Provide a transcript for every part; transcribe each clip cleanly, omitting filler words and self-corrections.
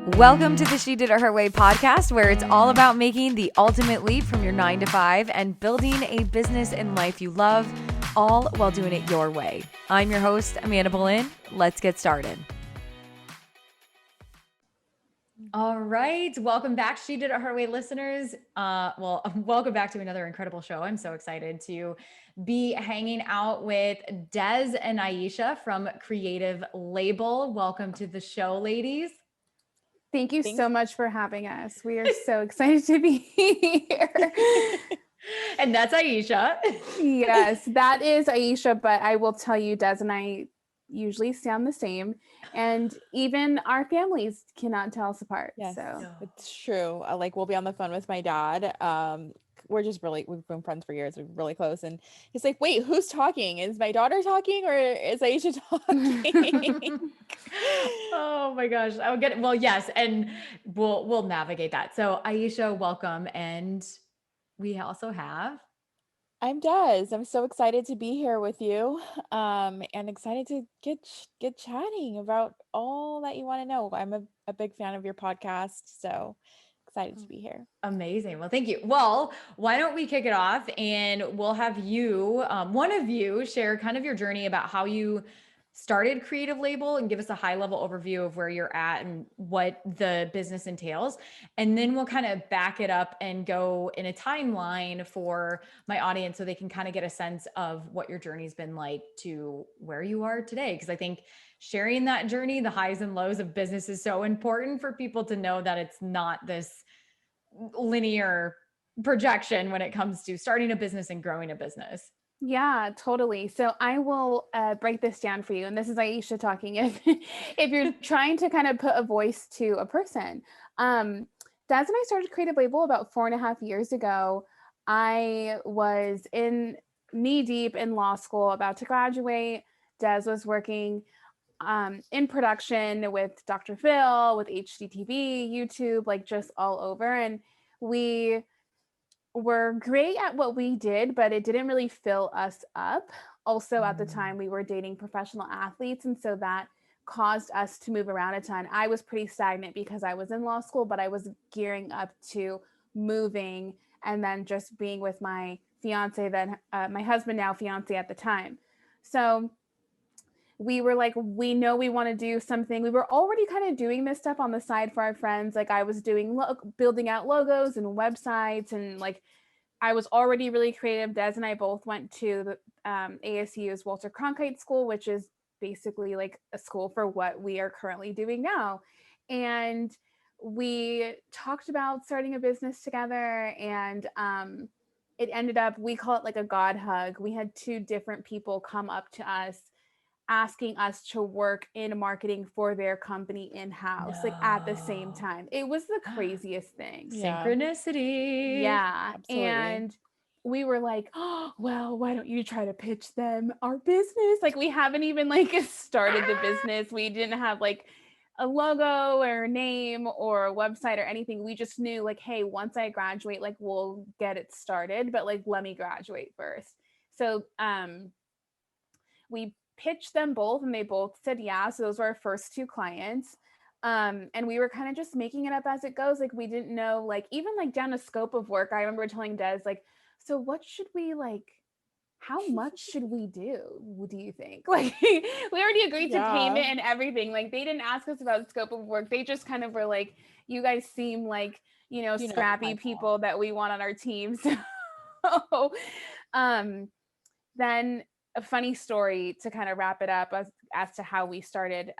Welcome to the She Did It Her Way podcast, where it's all about making the ultimate leap from your 9 to 5 and building a business and life you love, all while doing it your way. I'm your host, Amanda Boleyn. Let's get started. All right. Welcome back, She Did It Her Way listeners. Welcome back to another incredible show. I'm so excited to be hanging out with Des and Aisha from Creative Label. Welcome to the show, ladies. Thank you so much for having us. We are so excited to be here. And that's Aisha. Yes, that is Aisha, but I will tell you, Des and I usually sound the same, and even our families cannot tell us apart. Yes, so it's true. We'll be on the phone with my dad. We've been friends for years. We're really close. And he's like, wait, who's talking? Is my daughter talking or is Aisha talking? Oh my gosh. I'll get it. Well, yes. And we'll navigate that. So Aisha, welcome. And we also have. I'm Des. I'm so excited to be here with you. And excited to get chatting about all that you want to know. I'm a big fan of your podcast. So excited to be here. Amazing. Well, thank you. Well, why don't we kick it off and we'll have you, one of you, share kind of your journey about how you started Creative Label and give us a high level overview of where you're at and what the business entails. And then we'll kind of back it up and go in a timeline for my audience so they can kind of get a sense of what your journey's been like to where you are today. Because I think sharing that journey, the highs and lows of business is so important for people to know that it's not this linear projection when it comes to starting a business and growing a business. yeah, totally. So I will break this down for you. And this is Aisha talking. If you're trying to kind of put a voice to a person, Des and I started Creative Label about 4.5 years ago. I was in knee deep in law school, about to graduate. Des was working in production with Dr. Phil, with HGTV, YouTube, like just all over. And we were great at what we did, but it didn't really fill us up. Also, at the time, we were dating professional athletes. And so that caused us to move around a ton. I was pretty stagnant because I was in law school, but I was gearing up to moving and then just being with my fiance, then my husband, now fiance at the time. So we were like, we know we want to do something. We were already kind of doing this stuff on the side for our friends. Like I was doing building out logos and websites, and like I was already really creative. Des and I both went to the ASU's Walter Cronkite School, which is basically like a school for what we are currently doing now. And we talked about starting a business together, and it ended up, we call it like a God hug. We had two different people come up to us asking us to work in marketing for their company in-house, like at the same time. It was the craziest thing. Yeah. Synchronicity. Yeah. Absolutely. And we were like, oh, well, why don't you try to pitch them our business? Like we haven't even like started the business. We didn't have like a logo or a name or a website or anything. We just knew like, hey, once I graduate, like we'll get it started, but like let me graduate first. So we pitched them both and they both said yeah. So those were our first two clients. And we were kind of just making it up as it goes. Like we didn't know, like even like down a scope of work. I remember telling Des, like, so what should we like, how much should we do you think? Like we already agreed to payment and everything. Like they didn't ask us about scope of work. They just kind of were like, you guys seem like, scrappy people that we want on our team. So then a funny story to kind of wrap it up as to how we started.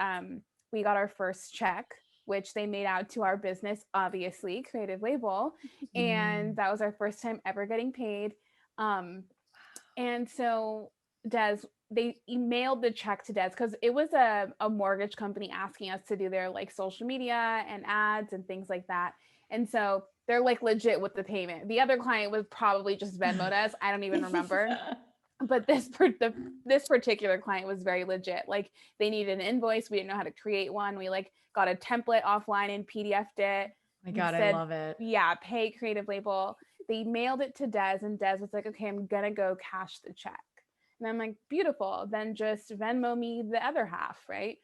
We got our first check, which they made out to our business, obviously, Creative Label. And that was our first time ever getting paid. And so Des, they emailed the check to Des because it was a mortgage company asking us to do their like social media and ads and things like that. And so they're like legit with the payment. The other client was probably just Venmo'd us. I don't even remember. But this particular client was very legit. Like they needed an invoice. We didn't know how to create one. We like got a template offline and PDF'd it. Oh my God, I love it. Yeah, pay Creative Label. They mailed it to Des and Des was like, okay, I'm going to go cash the check. And I'm like, beautiful. Then just Venmo me the other half, right?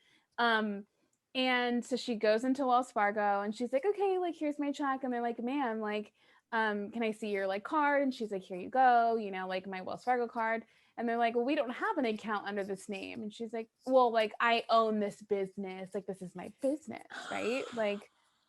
And so she goes into Wells Fargo and she's like, okay, like, here's my check. And they're like, ma'am, like, can I see your like card? And she's like, here you go, you know, like my Wells Fargo card. And they're like, well, we don't have an account under this name. And she's like, well, like, I own this business. Like, this is my business, right? Like,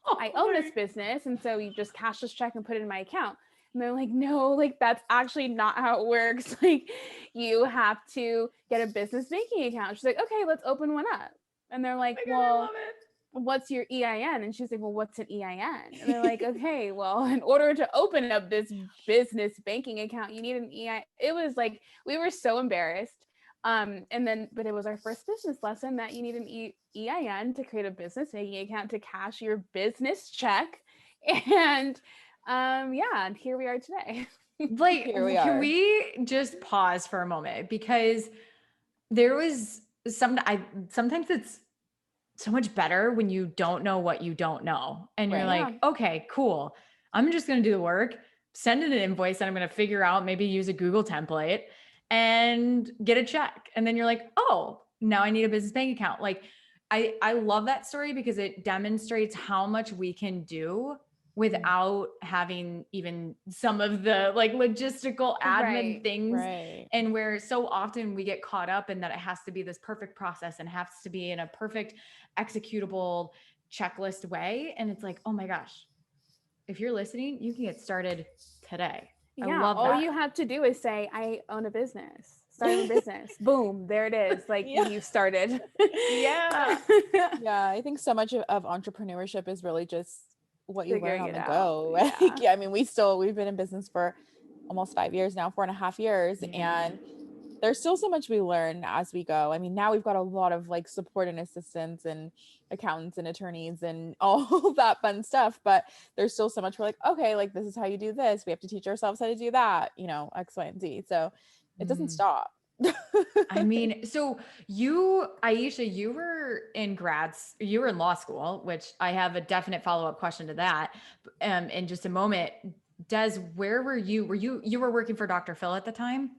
I Oh own my this business. And so you just cash this check and put it in my account. And they're like, no, like, that's actually not how it works. Like, you have to get a business banking account. She's like, okay, let's open one up. And they're like, God, I love well, it. what's your EIN? And she's like, well, what's an EIN? And they're like, okay, well, in order to open up this business banking account, you need an EIN. It was like, we were so embarrassed. But it was our first business lesson that you need an EIN to create a business banking account to cash your business check. And and here we are today. Like, Here we can are. we just pause for a moment? Because there was sometimes it's so much better when you don't know what you don't know. And you're Right. like, okay, cool. I'm just going to do the work, send in an invoice that I'm going to figure out, maybe use a Google template and get a check. And then you're like, oh, now I need a business bank account. Like, I love that story because it demonstrates how much we can do without having even some of the like logistical admin Right. things. Right. And where so often we get caught up in that it has to be this perfect process and has to be in a perfect executable checklist way. And it's like, oh my gosh, if you're listening, you can get started today. I Yeah, love all that. you have to do is say, I own a business, start a business. Boom, there it is. Like, Yeah. you started. Yeah. Yeah, I think so much of entrepreneurship is really just what you learn Figuring on it the out. go. Yeah. Like, yeah, I mean, we've been in business for almost 5 years now, 4.5 years, and there's still so much we learn as we go. I mean, now we've got a lot of like support and assistants and accountants and attorneys and all that fun stuff, but there's still so much we're like, okay, like this is how you do this. We have to teach ourselves how to do that, you know, X, Y, and Z. So it doesn't stop. I mean, so Aisha, you were you were in law school, which I have a definite follow-up question to that in just a moment. Des, where were you? You were working for Dr. Phil at the time?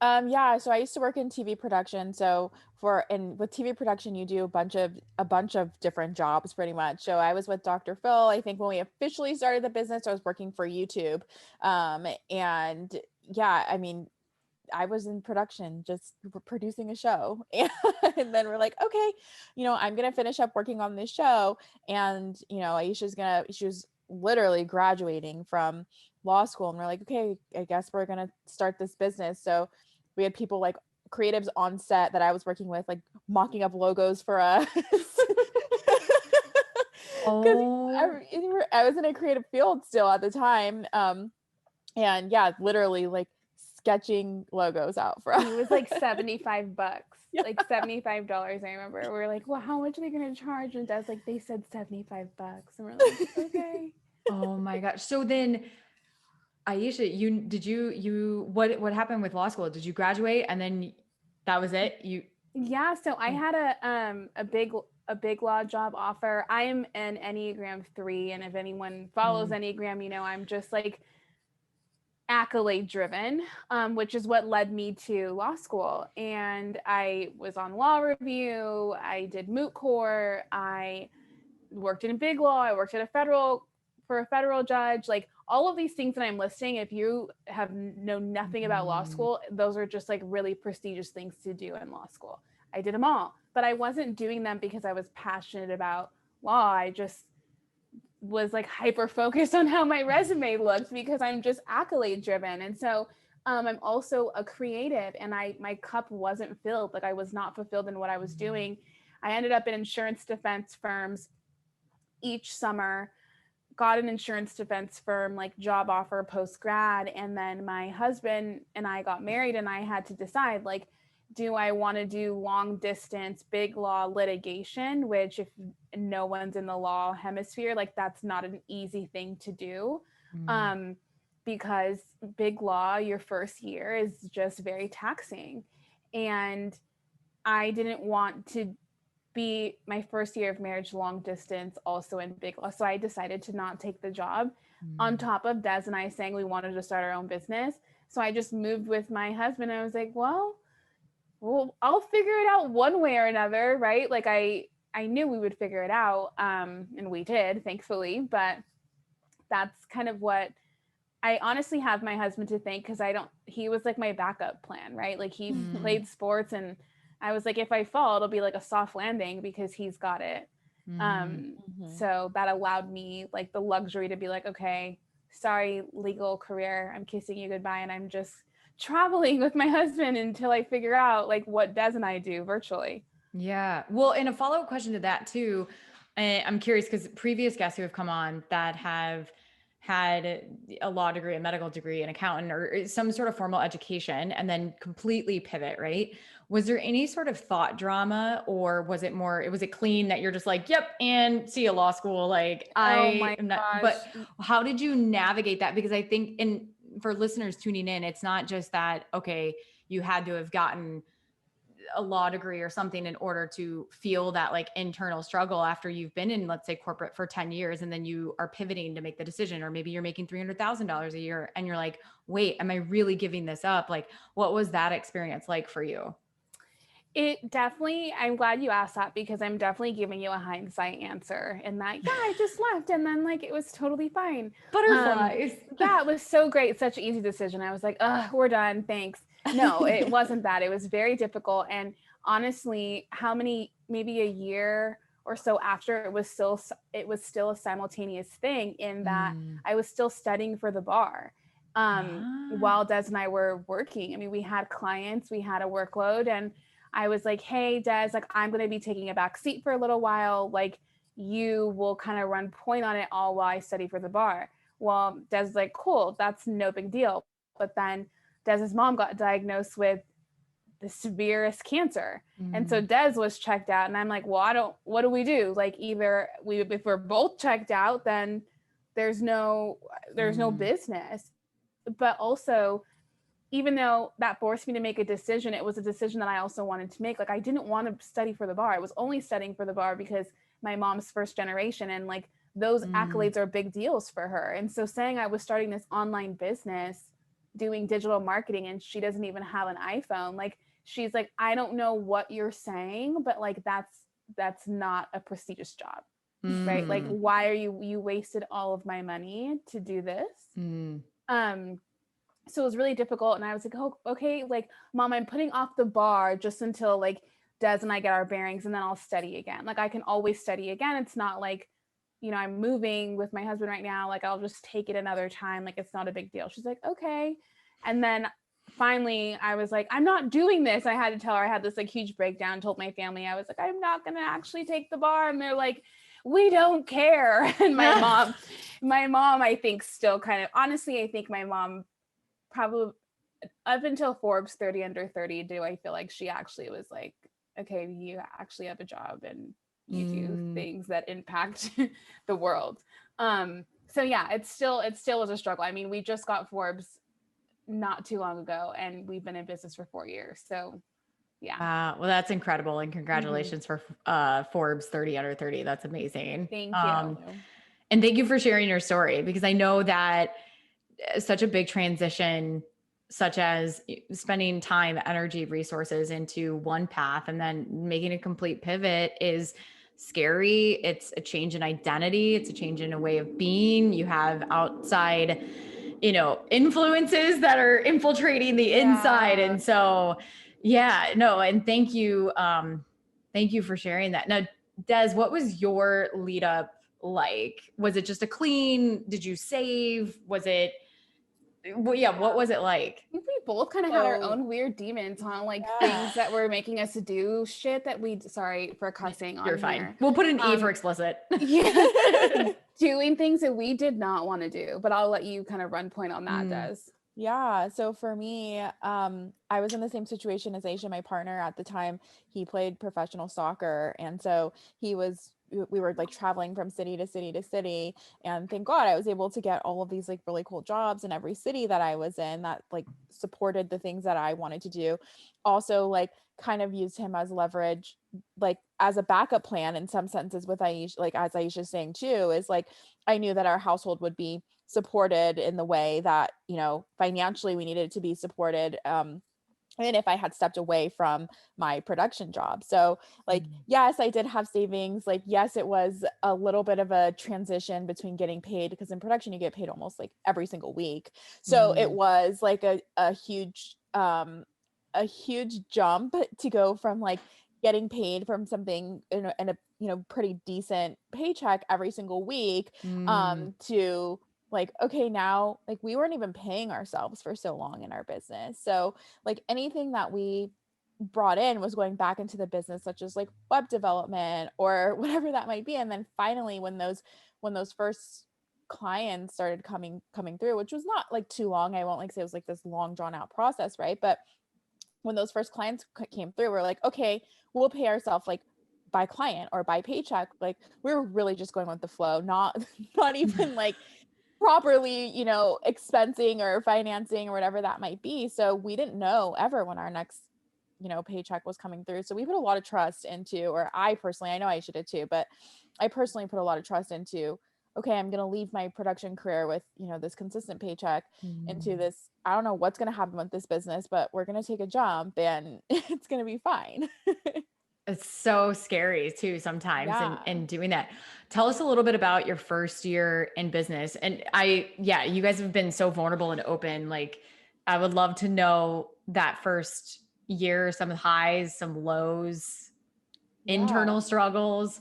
Yeah, so I used to work in TV production. So with TV production, you do a bunch of different jobs pretty much. So I was with Dr. Phil. I think when we officially started the business, I was working for YouTube. And yeah, I mean, I was in production, just producing a show. And then we're like, okay, you know, I'm going to finish up working on this show. And, you know, she was literally graduating from law school. And we're like, okay, I guess we're going to start this business. So we had people like creatives on set that I was working with, like mocking up logos for us. Because Oh, I was in a creative field still at the time. And yeah, literally like sketching logos out for us. It was like $75, Yeah. like $75. I remember we were like, well, how much are they going to charge? And Dad's like, they said $75. And we're like, okay. oh my gosh. So then Aisha, what happened with law school? Did you graduate and then that was it? Yeah, so I had a big law job offer. I'm an Enneagram 3, and if anyone follows Enneagram, you know, I'm just like accolade driven, which is what led me to law school. And I was on law review, I did moot court, I worked in big law, I worked at for a federal judge, like all of these things that I'm listing. If you know nothing about law school, those are just like really prestigious things to do in law school. I did them all, but I wasn't doing them because I was passionate about law. I just was like hyper focused on how my resume looked because I'm just accolade driven. And so I'm also a creative, and my cup wasn't filled. Like I was not fulfilled in what I was doing. I ended up in insurance defense firms each summer, got an insurance defense firm like job offer post grad, and then my husband and I got married, and I had to decide, like, do I want to do long distance big law litigation, which if no one's in the law hemisphere, like that's not an easy thing to do, because big law your first year is just very taxing, and I didn't want to be my first year of marriage long distance also in big law. So I decided to not take the job, on top of Des and I saying we wanted to start our own business. So I just moved with my husband. I was like, well, I'll figure it out one way or another, right? Like I I knew we would figure it out. And we did, thankfully, but that's kind of what I honestly have my husband to thank, because he was like my backup plan, right? Like he played sports, and I was like, if I fall, it'll be like a soft landing because he's got it. So that allowed me like the luxury to be like, okay, sorry, legal career, I'm kissing you goodbye, and I'm just traveling with my husband until I figure out like what Des and I do virtually. Yeah. Well, and a follow-up question to that too, I'm curious because previous guests who have come on that have had a law degree, a medical degree, an accountant, or some sort of formal education, and then completely pivot, right? Was there any sort of thought drama, or was it clean that you're just like, yep, and see you law school? Like Oh my am not, gosh. but how did you navigate that? Because I think, and for listeners tuning in, it's not just that, okay, you had to have gotten a law degree or something in order to feel that like internal struggle after you've been in, let's say, corporate for 10 years, and then you are pivoting to make the decision, or maybe you're making $300,000 a year and you're like, wait, am I really giving this up? Like, what was that experience like for you? It definitely, I'm glad you asked that, because I'm definitely giving you a hindsight answer in that, yeah, I just left and then like it was totally fine. Butterflies. Yeah, it was so great. Such an easy decision. I was like, we're done. Thanks. No, it wasn't that. It was very difficult. And honestly, maybe a year or so after, it was still a simultaneous thing in that I was still studying for the bar. While Des and I were working. I mean, we had clients, we had a workload, and I was like, hey, Des, like, I'm going to be taking a back seat for a little while. Like, you will kind of run point on it all while I study for the bar. Well, Des like, cool, that's no big deal. But then Des's mom got diagnosed with the severest cancer. And so Des was checked out, and I'm like, well, what do we do? Like, either if we're both checked out, then there's no business. But also, even though that forced me to make a decision, it was a decision that I also wanted to make. Like, I didn't want to study for the bar. I was only studying for the bar because my mom's first generation, and like those accolades are big deals for her. And so saying I was starting this online business doing digital marketing, and she doesn't even have an iPhone, like, she's like, I don't know what you're saying, but like that's not a prestigious job. Right? Like, why are you wasted all of my money to do this? So it was really difficult. And I was like, oh, okay, like, Mom, I'm putting off the bar just until like Des and I get our bearings, and then I'll study again. Like, I can always study again. It's not like, I'm moving with my husband right now. Like, I'll just take it another time. Like, it's not a big deal. She's like, okay. And then finally I was like, I'm not doing this. I had to tell her. I had this like huge breakdown, told my family. I was like, I'm not going to actually take the bar. And they're like, we don't care. And my mom, I think still kind of, honestly, I think my mom probably up until Forbes 30 under 30, do I feel like she actually was like, okay, you actually have a job and you do things that impact the world. So yeah, it still was a struggle. I mean, we just got Forbes not too long ago, and we've been in business for 4 years. So yeah. Well, that's incredible. And congratulations for Forbes 30 under 30. That's amazing. Thank you. And thank you for sharing your story, because I know that such a big transition, such as spending time, energy, resources into one path and then making a complete pivot, is scary. It's a change in identity. It's a change in a way of being. You have outside, influences that are infiltrating the inside. And so, yeah, no. And thank you. Thank you for sharing that. Now, Des, what was your lead up like? Was it just a clean? Did you save? Was it, well, yeah, what was it like? I think we both kind of had our own weird demons on like things that were making us do shit that sorry for cussing on You're fine. here. We'll put an E for explicit. Yeah. Doing things that we did not want to do, but I'll let you kind of run point on that, Des. Yeah. So for me, I was in the same situation as Aisha, my partner at the time. He played professional soccer. And so we were like traveling from city to city to city. And thank God I was able to get all of these like really cool jobs in every city that I was in that like supported the things that I wanted to do. Also, like, kind of used him as leverage, like as a backup plan in some senses with Aisha, like as Aisha's saying too, is like, I knew that our household would be supported in the way that, financially we needed to be supported. and if I had stepped away from my production job. So like, yes, I did have savings. Like, yes, it was a little bit of a transition between getting paid, because in production you get paid almost like every single week. So it was like a huge jump to go from like getting paid from something in a pretty decent paycheck every single week, to like, okay, now like we weren't even paying ourselves for so long in our business. So like anything that we brought in was going back into the business, such as like web development or whatever that might be. And then finally, when those first clients started coming through, which was not like too long, I won't like say it was like this long drawn out process, right? But when those first clients came through, we're like, okay, we'll pay ourselves like by client or by paycheck. Like we were really just going with the flow, not even like properly, expensing or financing or whatever that might be. So we didn't know ever when our next, paycheck was coming through. So we put a lot of trust into, or I personally, I know Aisha did too, but I personally put a lot of trust into, okay, I'm going to leave my production career with, this consistent paycheck into this. I don't know what's going to happen with this business, but we're going to take a jump and it's going to be fine. It's so scary too sometimes Yeah. and doing that. Tell us a little bit about your first year in business. And you guys have been so vulnerable and open. Like I would love to know that first year, some highs, some lows, internal struggles.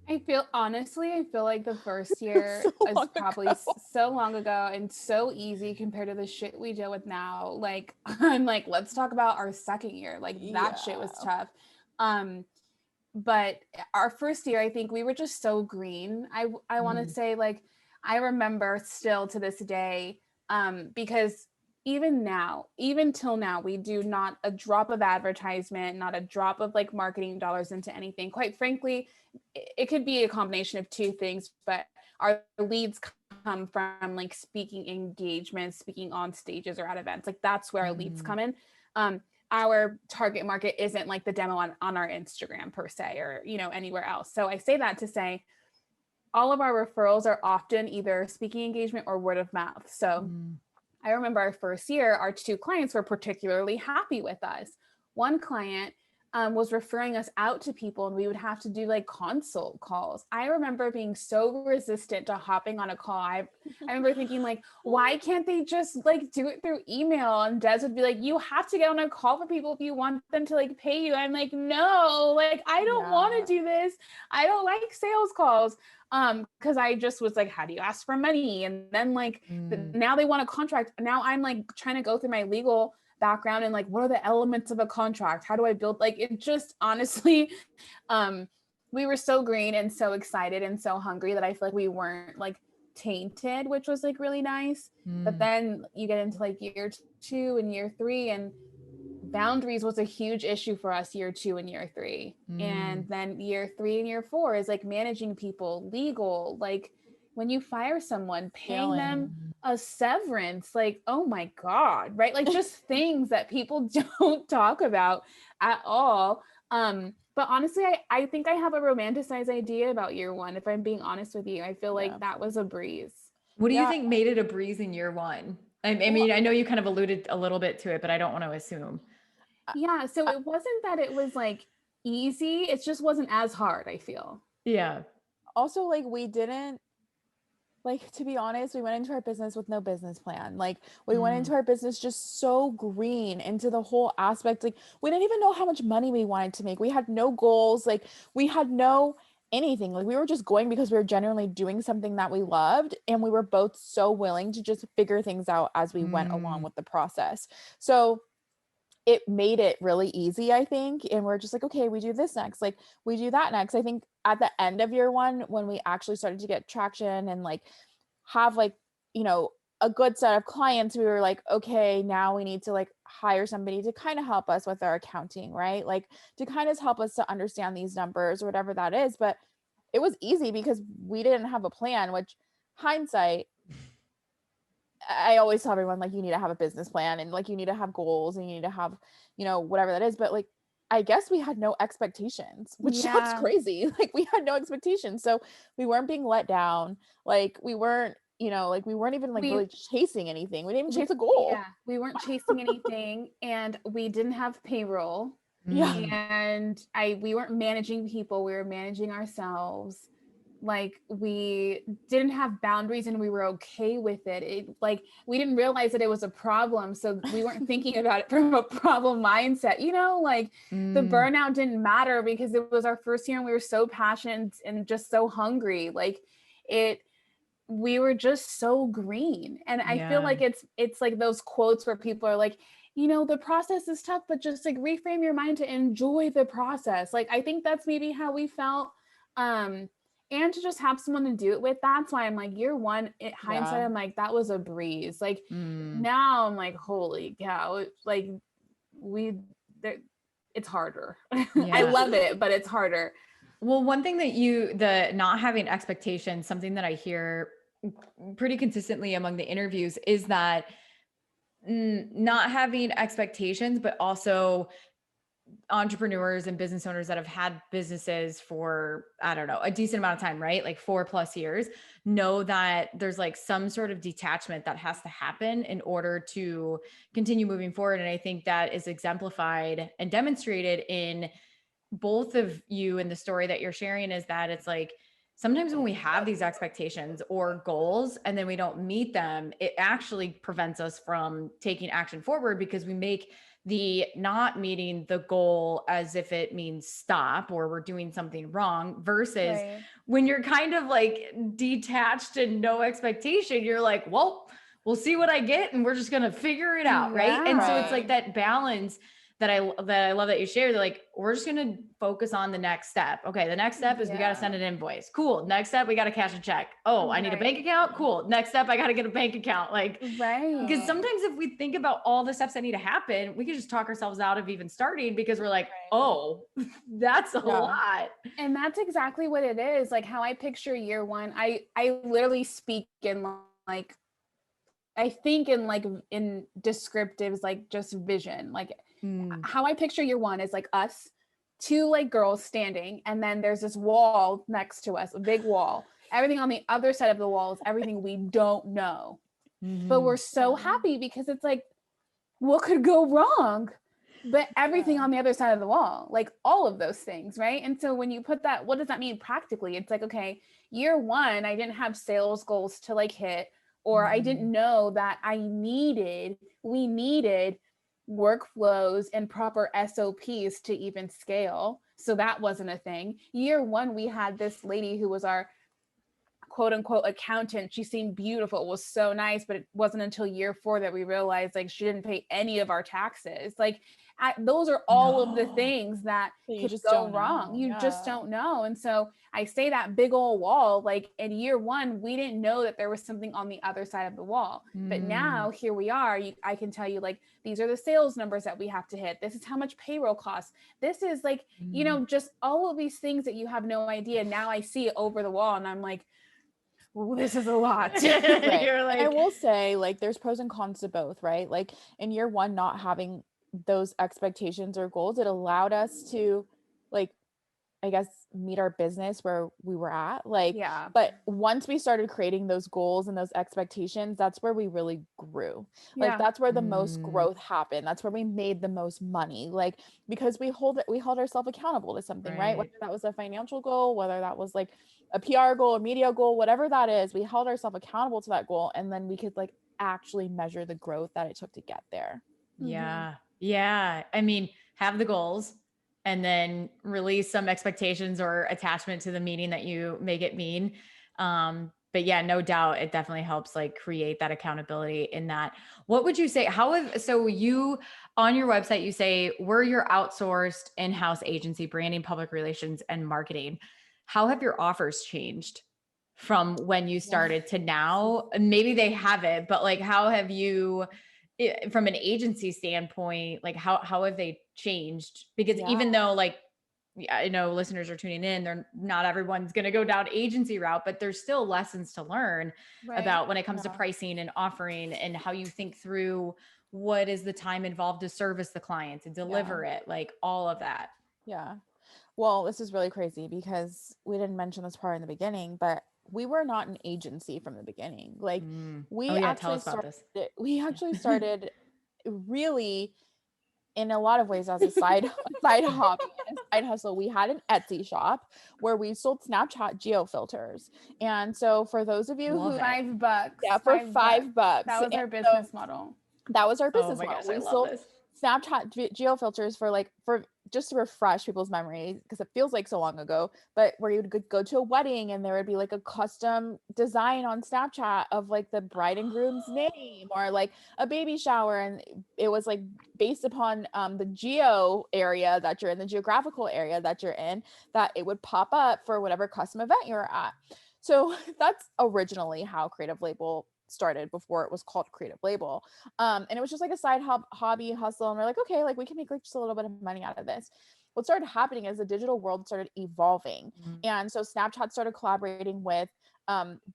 I feel like the first year So is long probably ago. so long ago and so easy compared to the shit we deal with now. Like, I'm like, let's talk about our second year. Like that shit was tough. But our first year, I think we were just so green. I want to say, like, I remember still to this day, because even till now, we do not a drop of advertisement, not a drop of like marketing dollars into anything. Quite frankly, it could be a combination of two things, but our leads come from like speaking engagements, speaking on stages or at events. Like that's where our leads come in. Our target market isn't like the demo on our Instagram per se, or, anywhere else. So I say that to say all of our referrals are often either speaking engagement or word of mouth. So I remember our first year, our two clients were particularly happy with us. One client was referring us out to people, and we would have to do like consult calls. I remember being so resistant to hopping on a call. I remember thinking like, why can't they just like do it through email? And Des would be like, you have to get on a call for people if you want them to like pay you. I'm like, no, like I don't want to do this. I don't like sales calls. Because I just was like, how do you ask for money? And then like now they want a contract. Now I'm like trying to go through my legal background and like, what are the elements of a contract? How do I build? Like it just honestly, we were so green and so excited and so hungry that I feel like we weren't like tainted, which was like really nice. But then you get into like year 2 and year 3, and boundaries was a huge issue for us year 2 and year 3. And then year 3 and year 4 is like managing people, legal, like when you fire someone, paying them a severance, like, oh my God, right? Like just things that people don't talk about at all. But honestly, I think I have a romanticized idea about year 1. If I'm being honest with you, I feel like that was a breeze. What do you think made it a breeze in year 1? I mean, I know you kind of alluded a little bit to it, but I don't want to assume. Yeah. So it wasn't that it was like easy. It just wasn't as hard, I feel. Yeah. Also, like we didn't, like, to be honest, we went into our business with no business plan. Like we went into our business just so green into the whole aspect. Like we didn't even know how much money we wanted to make. We had no goals. Like we had no anything. Like we were just going because we were genuinely doing something that we loved. And we were both so willing to just figure things out as we went along with the process. So it made it really easy, I think. And we're just like, okay, we do this next, like we do that next. I think at the end of year 1, when we actually started to get traction and like have like, a good set of clients, we were like, okay, now we need to like hire somebody to kind of help us with our accounting, right? Like to kind of help us to understand these numbers or whatever that is. But it was easy because we didn't have a plan, which hindsight, I always tell everyone, like, you need to have a business plan and like, you need to have goals and you need to have, whatever that is. But like, I guess we had no expectations, which sounds crazy. Like we had no expectations. So we weren't being let down. Like we weren't, you know, like we weren't even like We- really chasing anything. We didn't even chase a goal. Yeah, we weren't chasing anything, and we didn't have payroll. Yeah. Mm. And we weren't managing people, we were managing ourselves. Like we didn't have boundaries and we were okay with it. Like we didn't realize that it was a problem, so we weren't thinking about it from a problem mindset, you know, like the Mm. burnout didn't matter because it was our first year and we were so passionate and just so hungry. Like we were just so green. And I feel Yeah. like it's like those quotes where people are like, you know, the process is tough, but just like reframe your mind to enjoy the process. Like I think that's maybe how we felt. And to just have someone to do it with. That's why I'm like, year one, hindsight, Yeah. I'm like, that was a breeze. Like Mm. now I'm like, holy cow, like it's harder. I Yeah. love it, but it's harder. Well, one thing that the not having expectations, something that I hear pretty consistently among the interviews is that not having expectations, but also entrepreneurs and business owners that have had businesses for, I don't know, a decent amount of time, right? Like 4+ years, know that there's like some sort of detachment that has to happen in order to continue moving forward. And I think that is exemplified and demonstrated in both of you in the story that you're sharing, is that it's like sometimes when we have these expectations or goals and then we don't meet them, it actually prevents us from taking action forward because we make the not meeting the goal as if it means stop or we're doing something wrong, versus Right. when you're kind of like detached and no expectation, you're like, well, we'll see what I get and we're just going to figure it out. Right. And so it's Right. like that balance that I love that you shared. Like, we're just going to focus on the next step. Okay. The next step is we got to send an invoice. Cool. Next step, we got to cash a check. Oh, I need a bank account. Cool. Next step, I got to get a bank account. Like, Right. because sometimes if we think about all the steps that need to happen, we can just talk ourselves out of even starting because we're like, oh, that's a lot. And that's exactly what it is. Like how I picture year one, I literally speak in like, I think in descriptives, like just vision. Like how I picture year one is like us, two like girls standing, and then there's this wall next to us, a big wall. Everything on the other side of the wall is everything we don't know. But we're so happy because it's like, what could go wrong? But everything on the other side of the wall, like all of those things, right? And so when you put that, what does that mean practically? It's like, okay, year one, I didn't have sales goals to like hit, or I didn't know that we needed workflows and proper SOPs to even scale. So that wasn't a thing. Year one, we had this lady who was our quote unquote accountant. She seemed beautiful, it was so nice, but it wasn't until year 4 that we realized like she didn't pay any of our taxes. Like those are all of the things that could go wrong. You just don't know. And so I say that big old wall, like in year 1, we didn't know that there was something on the other side of the wall. But now here we are. I can tell you like, these are the sales numbers that we have to hit. This is how much payroll costs. This is like, you know, just all of these things that you have no idea. Now I see it over the wall and I'm like, well, this is a lot. Right. You're like, I will say, like, there's pros and cons to both, right? Like in year 1, not having those expectations or goals, it allowed us to, like, I guess, meet our business where we were at. Like, Yeah. But once we started creating those goals and those expectations, that's where we really grew. Like, that's where the most growth happened. That's where we made the most money. Like, because we held ourselves accountable to something, right? Whether that was a financial goal, whether that was like a PR goal, a media goal, whatever that is, we held ourselves accountable to that goal. And then we could like actually measure the growth that it took to get there. Yeah. Yeah. I mean, have the goals and then release some expectations or attachment to the meaning that you make it mean. But yeah, no doubt it definitely helps like create that accountability in that. What would you say? So you on your website, you say we're your outsourced in-house agency, branding, public relations, and marketing. How have your offers changed from when you started to now? Maybe they haven't, but like, how have you, from an agency standpoint, like how have they changed? Because even though like, I know listeners are tuning in, they're not everyone's going to go down agency route, but there's still lessons to learn about when it comes to pricing and offering and how you think through what is the time involved to service the client, to deliver it, like all of that. Yeah. Well, this is really crazy because we didn't mention this part in the beginning, but we were not an agency from the beginning. Like Oh yeah, tell us about this. we actually started really in a lot of ways as a side side hobby and a side hustle. We had an Etsy shop where we sold Snapchat geo filters. And so for those of you Love who it. $5. yeah, for $5. That was And our so business model. that was our Oh business my model. gosh, I We love sold this. Snapchat geo filters for just to refresh people's memory because it feels like so long ago, but where you would go to a wedding and there would be like a custom design on Snapchat of like the bride and groom's name, or like a baby shower, and it was like based upon the geo area that you're in, the geographical area that you're in, that it would pop up for whatever custom event you're at. So that's originally how Creative Label started before it was called Creative Label. And it was just like a side hobby hustle. And we're like, okay, like we can make like just a little bit of money out of this. What started happening is the digital world started evolving. And so Snapchat started collaborating with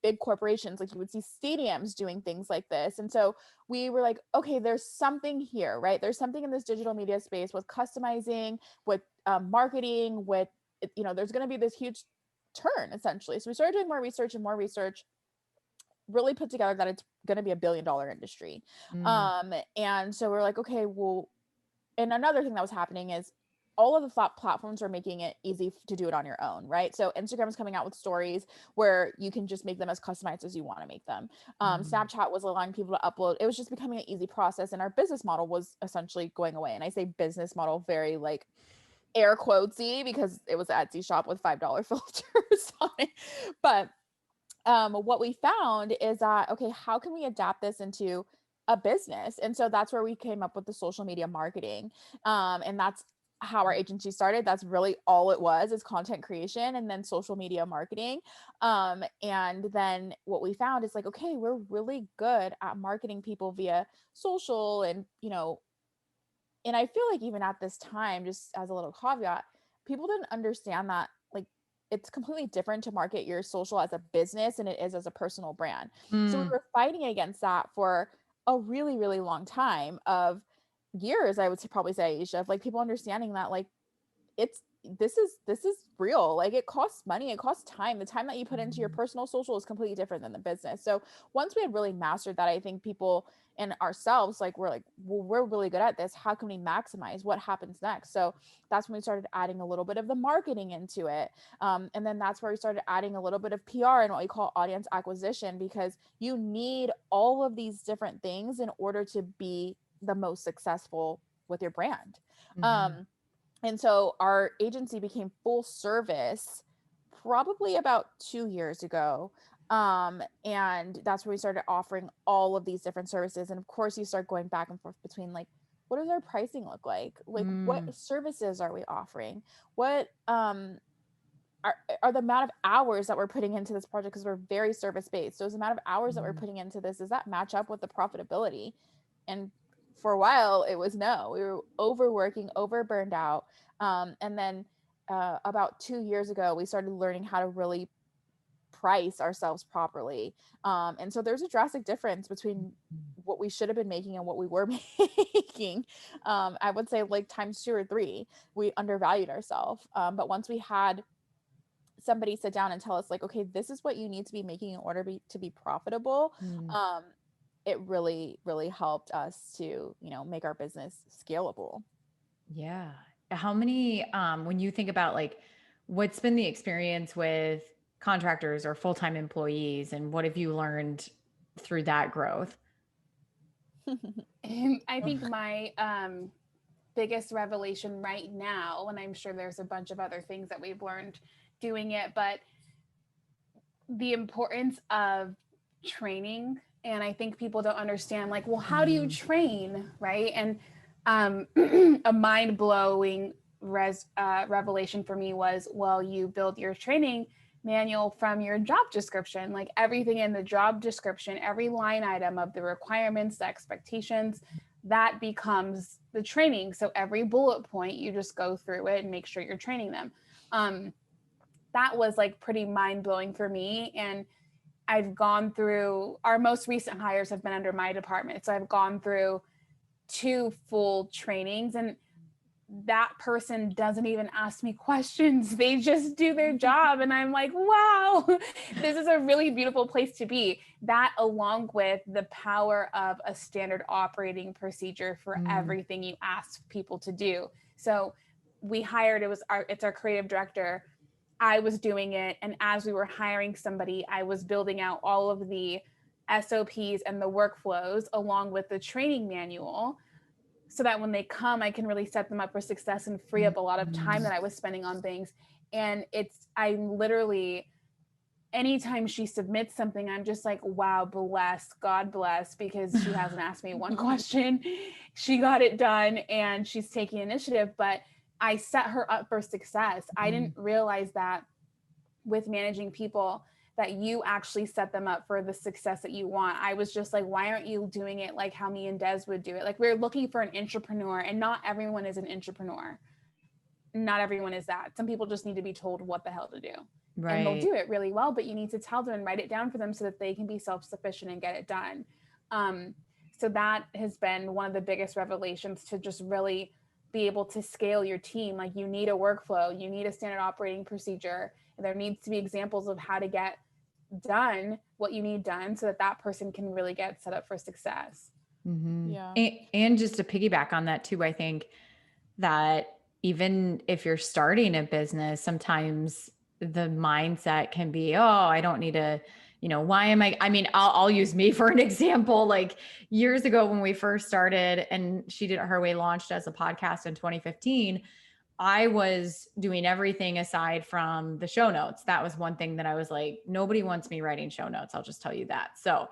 big corporations. Like you would see stadiums doing things like this. And so we were like, okay, there's something here, right? There's something in this digital media space with customizing, with marketing, with, you know, there's going to be this huge turn essentially. So we started doing more research and more research, really put together that it's going to be $1 billion industry. And so we're like, okay, well, and another thing that was happening is all of the platforms are making it easy to do it on your own, right? So Instagram is coming out with stories where you can just make them as customized as you want to make them. Snapchat was allowing people to upload. It was just becoming an easy process, and our business model was essentially going away. And I say business model very like air quotesy because it was an Etsy shop with $5 filters on it. But what we found is that, okay, how can we adapt this into a business? And so that's where we came up with the social media marketing. And that's how our agency started. That's really all it was, is content creation and then social media marketing. And then what we found is like, okay, we're really good at marketing people via social, and, you know, and I feel like even at this time, just as a little caveat, people didn't understand that like it's completely different to market your social as a business than it is as a personal brand. So we were fighting against that for a really, really long time, of years, I would probably say, Aisha, of like people understanding that like this is real. Like it costs money, it costs time. The time that you put into your personal social is completely different than the business. So once we had really mastered that, I think people and ourselves, like, we're like, well, we're really good at this. How can we maximize what happens next? So that's when we started adding a little bit of the marketing into it. And then that's where we started adding a little bit of PR and what we call audience acquisition, because you need all of these different things in order to be the most successful with your brand. And so our agency became full service probably about 2 years ago. And that's where we started offering all of these different services. And of course, you start going back and forth between like, what does our pricing look like? Like, what services are we offering? What are the amount of hours that we're putting into this project, because we're very service based. So the amount of hours that we're putting into this, does that match up with the profitability? And for a while it was no. We were overworking, over burned out. And then about 2 years ago, we started learning how to really price ourselves properly. And so there's a drastic difference between what we should have been making and what we were making. I would say like times 2 or 3, we undervalued ourselves. But once we had somebody sit down and tell us like, okay, this is what you need to be making in order to be profitable, it really, really helped us to, you know, make our business scalable. Yeah. How many, when you think about like, what's been the experience with contractors or full-time employees, and what have you learned through that growth? And I think my biggest revelation right now, and I'm sure there's a bunch of other things that we've learned doing it, but the importance of training. And I think people don't understand, like, well, how do you train, right? And a mind-blowing revelation for me was, well, you build your training manual from your job description. Like everything in the job description, every line item of the requirements, the expectations, that becomes the training. So every bullet point, you just go through it and make sure you're training them. That was like pretty mind-blowing for me. And I've gone through, our most recent hires have been under my department. So I've gone through 2 full trainings, and that person doesn't even ask me questions. They just do their job. And I'm like, wow, this is a really beautiful place to be. That, along with the power of a standard operating procedure for everything you ask people to do. So we hired, it's our creative director. I was doing it. And as we were hiring somebody, I was building out all of the SOPs and the workflows along with the training manual, so that when they come, I can really set them up for success and free up a lot of time that I was spending on things. And I literally, anytime she submits something, I'm just like, wow, bless, God bless, because she hasn't asked me one question. She got it done and she's taking initiative, but I set her up for success. I didn't realize that with managing people, that you actually set them up for the success that you want. I was just like, why aren't you doing it like how me and Des would do it? Like, we're looking for an entrepreneur, and not everyone is an entrepreneur. Not everyone is that. Some people just need to be told what the hell to do. Right. And they'll do it really well, but you need to tell them and write it down for them so that they can be self-sufficient and get it done. So that has been one of the biggest revelations, to just really be able to scale your team. Like, you need a workflow, you need a standard operating procedure, and there needs to be examples of how to get done what you need done so that that person can really get set up for success. Yeah. And just to piggyback on that too, I think that even if you're starting a business, sometimes the mindset can be, oh, I don't need to, why am I mean, I'll use me for an example. Like, years ago when we first started and She Did It Her Way launched as a podcast in 2015, I was doing everything aside from the show notes. That was one thing that I was like, nobody wants me writing show notes. I'll just tell you that. So,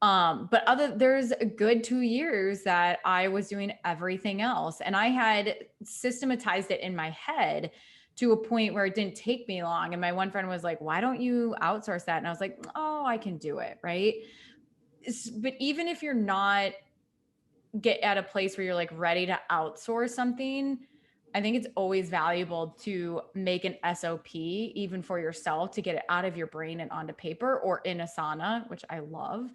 but there's a good 2 years that I was doing everything else, and I had systematized it in my head to a point where it didn't take me long. And my one friend was like, why don't you outsource that? And I was like, oh, I can do it. Right. But even if you're not get at a place where you're like ready to outsource something, I think it's always valuable to make an SOP, even for yourself, to get it out of your brain and onto paper or in Asana, which I love,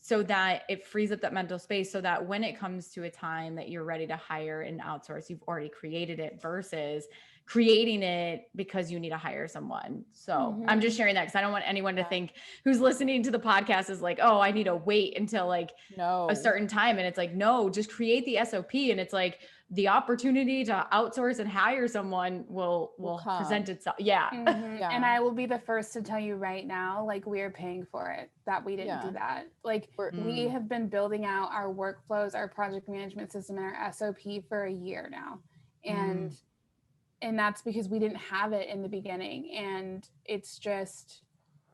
so that it frees up that mental space, so that when it comes to a time that you're ready to hire and outsource, you've already created it versus creating it because you need to hire someone. So I'm just sharing that because I don't want anyone to think who's listening to the podcast is like, oh, I need to wait until like a certain time. And it's like, no, just create the SOP. And it's like, the opportunity to outsource and hire someone will present itself. Yeah. Yeah. And I will be the first to tell you right now, like, we're paying for it, that we didn't do that. Like, we have been building out our workflows, our project management system, and our SOP for a year now. And that's because we didn't have it in the beginning. And it's just,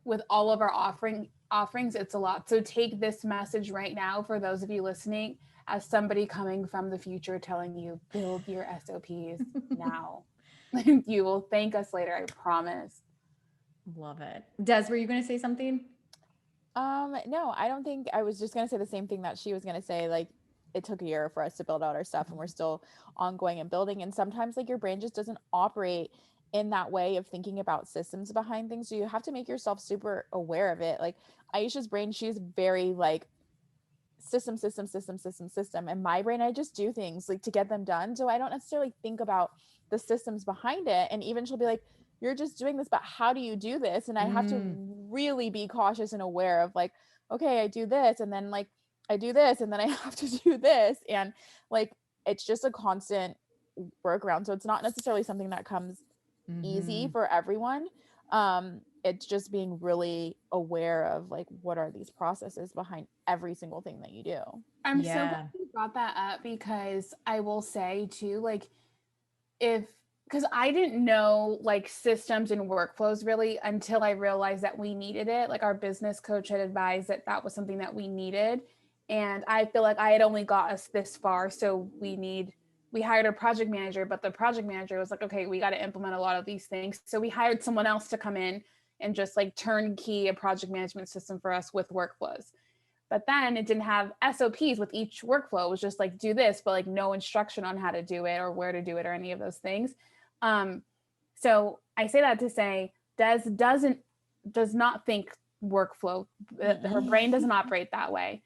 with all of our offerings, it's a lot. So take this message right now, for those of you listening, as somebody coming from the future telling you, build your SOPs now. You will thank us later, I promise. Love it. Des, were you going to say something? No, I don't think. I was just going to say the same thing that she was going to say. Like, it took a year for us to build out our stuff, and we're still ongoing and building. And sometimes, like, your brain just doesn't operate in that way of thinking about systems behind things. So you have to make yourself super aware of it. Like, Aisha's brain, she's very like system. And my brain, I just do things like to get them done. So I don't necessarily think about the systems behind it. And even she'll be like, you're just doing this, but how do you do this? And I have to really be cautious and aware of like, okay, I do this, and then like I do this, and then I have to do this. And like, it's just a constant workaround. So it's not necessarily something that comes easy for everyone. It's just being really aware of like, what are these processes behind every single thing that you do. I'm so glad you brought that up, because I will say too, like, because I didn't know like systems and workflows really until I realized that we needed it. Like, our business coach had advised that that was something that we needed. And I feel like I had only got us this far. So we hired a project manager, but the project manager was like, okay, we got to implement a lot of these things. So we hired someone else to come in and just like turnkey a project management system for us with workflows. But then it didn't have SOPs with each workflow. It was just like, do this, but like no instruction on how to do it or where to do it or any of those things. So I say that to say, Des does not think workflow. Her brain doesn't operate that way.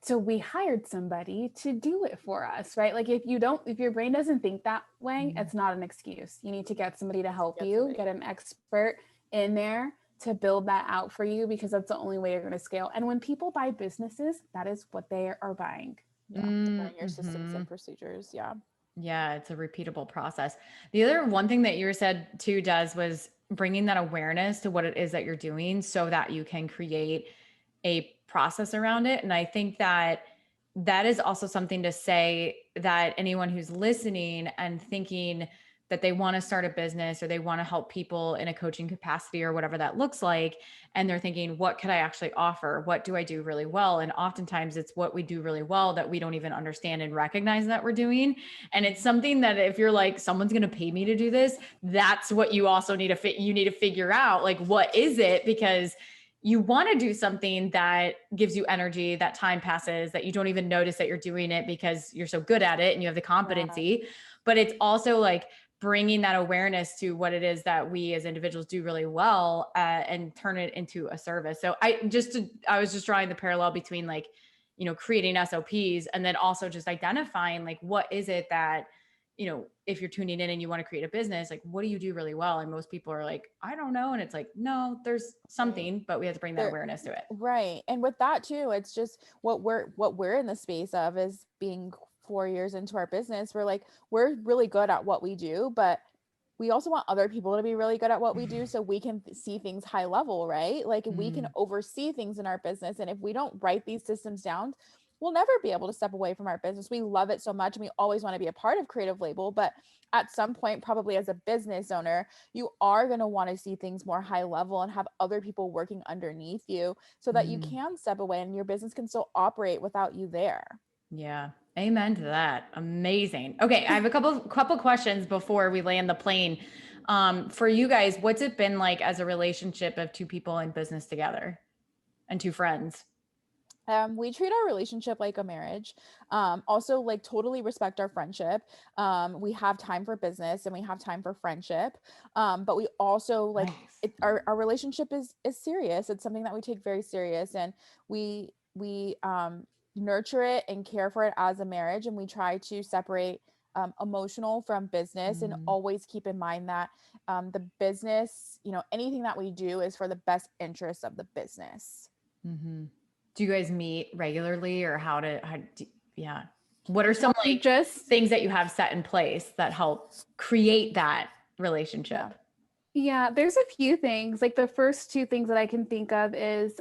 So we hired somebody to do it for us, right? Like if your brain doesn't think that way, it's not an excuse. You need to get somebody to help you, get an expert in there to build that out for you, because that's the only way you're going to scale. And when people buy businesses, that is what they are buying. Yeah. Learn your systems and procedures. Yeah. Yeah, it's a repeatable process. The other one thing that you said too, Des, was bringing that awareness to what it is that you're doing so that you can create a process around it. And I think that that is also something to say that anyone who's listening and thinking that they want to start a business or they want to help people in a coaching capacity or whatever that looks like, and they're thinking, what could I actually offer? What do I do really well? And oftentimes it's what we do really well that we don't even understand and recognize that we're doing. And it's something that if you're like, someone's going to pay me to do this, that's what you also need to you need to figure out, like, what is it? Because you want to do something that gives you energy, that time passes, that you don't even notice that you're doing it because you're so good at it and you have the competency. Yeah. But it's also like bringing that awareness to what it is that we as individuals do really well, and turn it into a service. So I was just drawing the parallel between, like, you know, creating SOPs and then also just identifying, like, what is it that, you know, if you're tuning in and you want to create a business, like, what do you do really well? And most people are like, I don't know. And it's like, no, there's something, but we have to bring that awareness to it. Right. And with that too, it's just what we're in the space of is being 4 years into our business. We're really good at what we do, but we also want other people to be really good at what we do so we can see things high level, right? Like we can oversee things in our business. And if we don't write these systems down, we'll never be able to step away from our business. We love it so much and we always want to be a part of Creative Label, but at some point, probably as a business owner, you are going to want to see things more high level and have other people working underneath you so that you can step away and your business can still operate without you there. Yeah. Amen to that. Amazing. Okay. I have a couple questions before we land the plane. For you guys, what's it been like as a relationship of two people in business together and two friends? We treat our relationship like a marriage. Also, like, totally respect our friendship. We have time for business and we have time for friendship. But we also like our relationship is serious. It's something that we take very serious, and we nurture it and care for it as a marriage. And we try to separate emotional from business, and always keep in mind that the business, you know, anything that we do is for the best interest of the business. Do you guys meet regularly, or yeah. What are some things that you have set in place that help create that relationship? Yeah, there's a few things. Like the first two things that I can think of is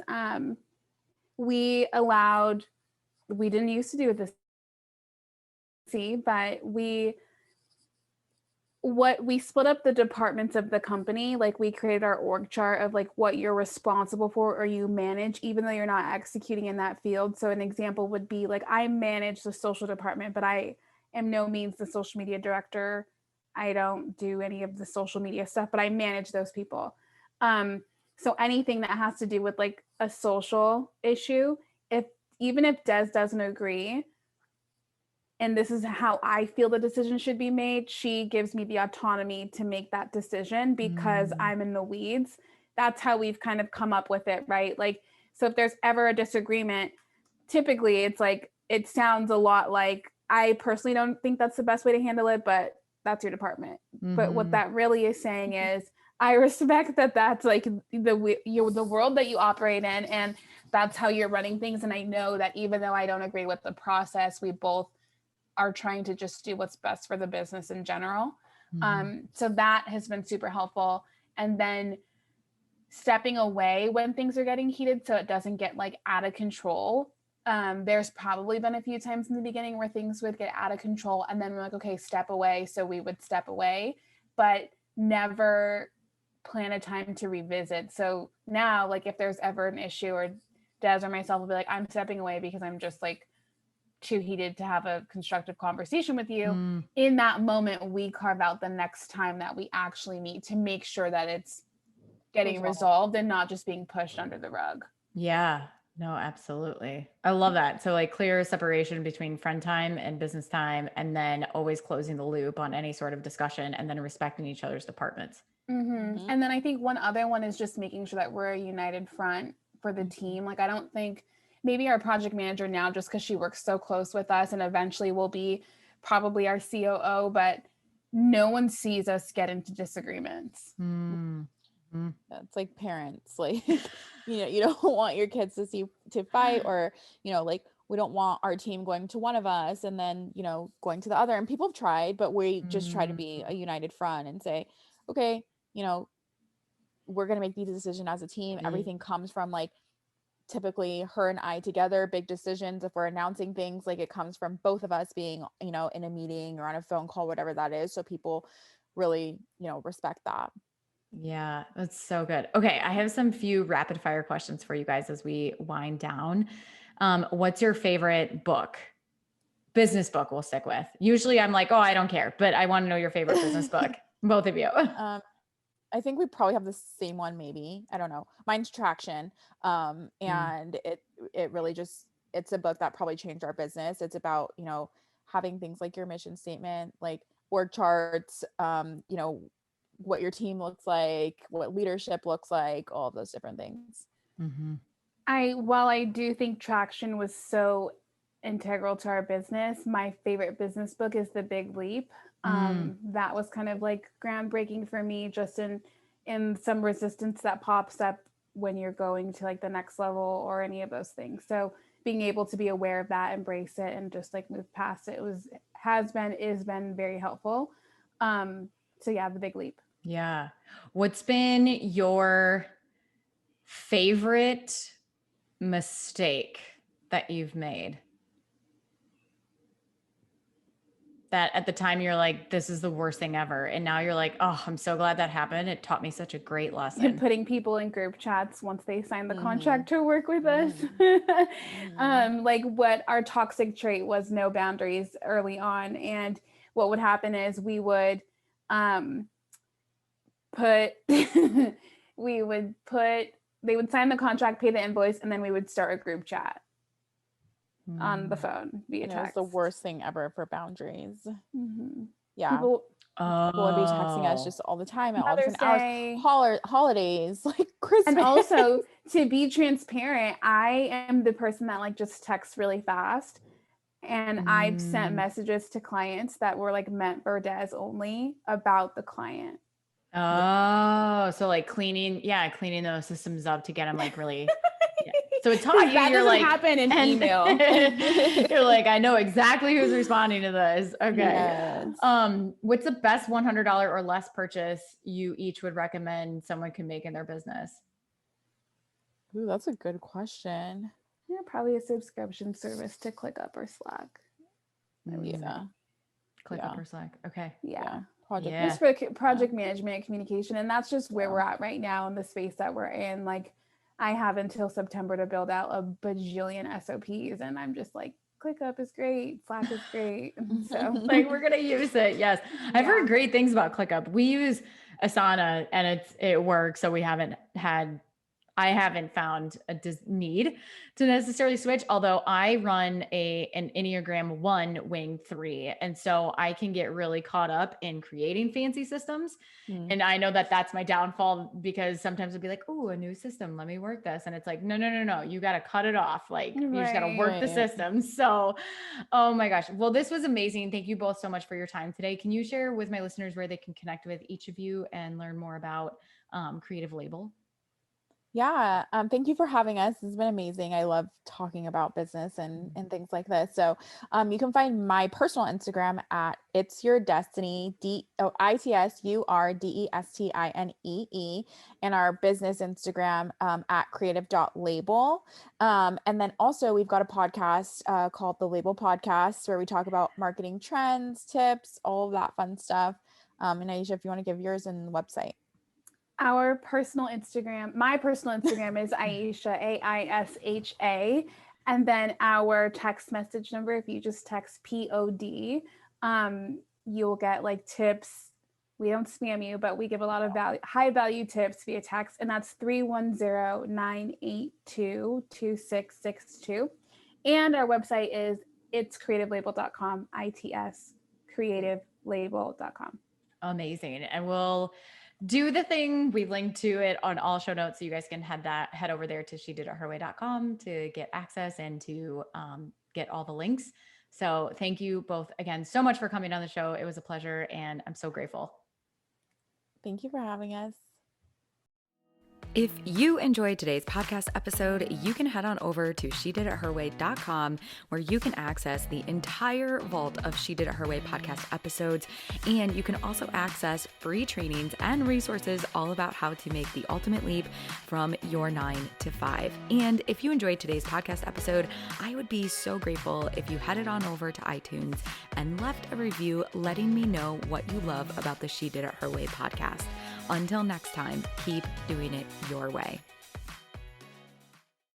we didn't used to do this, but we split up the departments of the company. Like we created our org chart of like what you're responsible for or you manage, even though you're not executing in that field. So an example would be like, I manage the social department, but I am no means the social media director. I don't do any of the social media stuff, but I manage those people. So anything that has to do with like a social issue, even if Des doesn't agree, and this is how I feel the decision should be made, she gives me the autonomy to make that decision because I'm in the weeds. That's how we've kind of come up with it, right? Like, so if there's ever a disagreement, typically it's like, it sounds a lot like, I personally don't think that's the best way to handle it, but that's your department. But what that really is saying is, I respect that that's like the world that you operate in, and that's how you're running things. And I know that even though I don't agree with the process, we both are trying to just do what's best for the business in general. So that has been super helpful. And then stepping away when things are getting heated so it doesn't get like out of control. There's probably been a few times in the beginning where things would get out of control and then we're like, okay, step away. So we would step away, but never plan a time to revisit. So now, like if there's ever an issue, or Des or myself will be like, I'm stepping away because I'm just like too heated to have a constructive conversation with you. In that moment, we carve out the next time that we actually meet to make sure that it's getting resolved and not just being pushed under the rug. Yeah, no, absolutely. I love that. So like clear separation between friend time and business time, and then always closing the loop on any sort of discussion, and then respecting each other's departments. And then I think one other one is just making sure that we're a united front for the team. Like I don't think maybe our project manager now, just because she works so close with us, and eventually will be probably our COO, but no one sees us get into disagreements. Mm-hmm. It's like parents, like, you don't want your kids to fight, or, like, we don't want our team going to one of us and then, going to the other. And people have tried, but we just try to be a united front and say, okay, we're going to make these decisions as a team. Everything comes from, like, typically her and I together. Big decisions, if we're announcing things, like, it comes from both of us being, in a meeting or on a phone call, whatever that is. So people really, respect that. Yeah, that's so good. Okay, I have some few rapid fire questions for you guys as we wind down. What's your favorite book? Business book we'll stick with. Usually I'm like, oh, I don't care, but I want to know your favorite business book. Both of you. I think we probably have the same one, maybe. I don't know. Mine's Traction. And it really just, it's a book that probably changed our business. It's about, having things like your mission statement, like org charts, what your team looks like, what leadership looks like, all of those different things. Mm-hmm. While I do think Traction was so integral to our business, my favorite business book is The Big Leap. That was kind of like groundbreaking for me, just in some resistance that pops up when you're going to like the next level or any of those things. So being able to be aware of that, embrace it, and just like move past it is been very helpful. So yeah, The Big Leap. Yeah. What's been your favorite mistake that you've made? That at the time you're like, this is the worst thing ever. And now you're like, oh, I'm so glad that happened. It taught me such a great lesson. Putting people in group chats once they sign the contract to work with us. Like what our toxic trait was, no boundaries early on. And what would happen is we would they would sign the contract, pay the invoice, and then we would start a group chat on the phone via text. It's the worst thing ever for boundaries. Yeah. People would be texting us just all the time at all Mother's different hours, holidays, like Christmas. And also, to be transparent, I am the person that like just texts really fast. And I've sent messages to clients that were like meant for Des only about the client. Oh, so like cleaning those systems up to get them like really. Yeah. So it taught you. That you're doesn't like happen in email. You're like, I know exactly who's responding to this. Okay. Yes. What's the best $100 or less purchase you each would recommend someone can make in their business? Ooh, that's a good question. Yeah, probably a subscription service to ClickUp or Slack. Yeah. ClickUp or Slack. Okay. Yeah. Project. Just for project management and communication. And that's just where we're at right now in the space that we're in. Like I have until September to build out a bajillion SOPs. And I'm just like, ClickUp is great. Slack is great. So like we're going to use it. Yes. I've heard great things about ClickUp. We use Asana and it works. So I haven't found a need to necessarily switch, although I run an Enneagram 1 wing 3. And so I can get really caught up in creating fancy systems. And I know that that's my downfall, because sometimes it'll be like, oh, a new system, let me work this. And it's like, no. You got to cut it off. Like you just got to work the system. So, oh my gosh. Well, this was amazing. Thank you both so much for your time today. Can you share with my listeners where they can connect with each of you and learn more about Creative Label? Yeah. Thank you for having us. This has been amazing. I love talking about business and things like this. So you can find my personal Instagram at It's Your Destinee, ITSURDESTINEE, and our business Instagram at creative.label. And then also we've got a podcast called The Label Podcast, where we talk about marketing trends, tips, all of that fun stuff. And Aisha, if you want to give yours and the website. My personal Instagram is Aisha, AISHA. And then our text message number, if you just text POD, you'll get like tips. We don't spam you, but we give a lot of high value tips via text. And that's 310-982-2662. And our website is itscreativelabel.com, ITS creativelabel.com. Amazing. And we'll do the thing. We linked to it on all show notes, so you guys can head over there to shediditherway.com to get access and to get all the links. So thank you both again so much for coming on the show. It was a pleasure, and I'm so grateful. Thank you for having us. If you enjoyed today's podcast episode, you can head on over to shediditherway.com, where you can access the entire vault of She Did It Her Way podcast episodes. And you can also access free trainings and resources all about how to make the ultimate leap from your 9 to 5. And if you enjoyed today's podcast episode, I would be so grateful if you headed on over to iTunes and left a review letting me know what you love about the She Did It Her Way podcast. Until next time, keep doing it your way.